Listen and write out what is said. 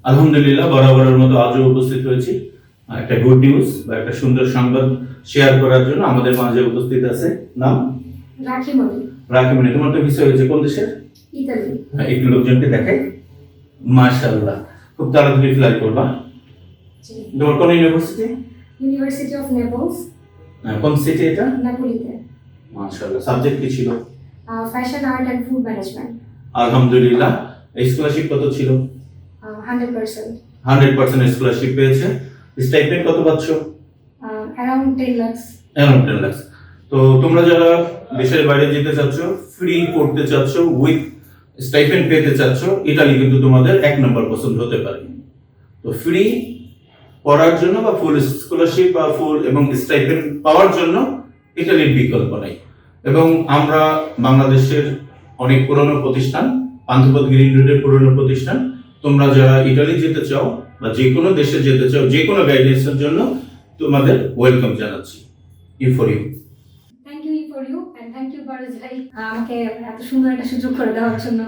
আলহামদুলিল্লাহ বরাবরের মতো আজও উপস্থিত হয়েছি একটা গুড নিউজ বা একটা সুন্দর সংবাদ শেয়ার করার জন্য। আমাদের মাঝে উপস্থিত আছে নাম রাখিমণি। রাকিমনি। তোমার তো ভিসা হয়েছে কোন দেশের? ইতালি। একটু লোকজনকে দেখাই। মাশাআল্লাহ, খুব তাড়াতাড়ি ফ্লাই করবা। তোমার কোন ইউনিভার্সিটি? University of Naples. কোন সিটি এটা? নাপোলিতে। মাশাআল্লাহ, সাবজেক্ট কি ছিল? Fashion art and food management. আলহামদুলিল্লাহ। স্কলারশিপ কত ছিল? 100%। 100% স্কলারশিপ পেয়েছে। স্টাইপেন্ড কত পাচ্ছ? Around 10 lakhs। অ্যারাউন্ড 10 লাখ। তো তোমরা যারা দেশের বাইরে যেতে চাচ্ছ, ফ্রি পড়তে চাচ্ছ, উইথ স্টাইপেন্ড পেতে চাচ্ছ, ইতালি কিন্তু তোমাদের এক নম্বর পছন্দ হতে পারে। তো ফ্রি পড়ার জন্য বা ফুল স্কলারশিপ বা ফুল এবং স্টাইপেন্ড পাওয়ার জন্য ইতালির বিকল্প নাই। এবং আমরা বাংলাদেশের অনেক পুরনো প্রতিষ্ঠান, পান্থপথ গ্রিন রোডের পুরনো প্রতিষ্ঠান, তোমরা যারা ইতালি যেতে চাও বা যে কোনো দেশে যেতে চাও, যে কোনো গাইডেন্সের জন্য তোমাদের ওয়েলকাম জানাচ্ছি। You for you. Thank you for you and thank you বারুজ ভাই আমাকে এত সুন্দর একটা সুযোগ করে দেওয়ার জন্য।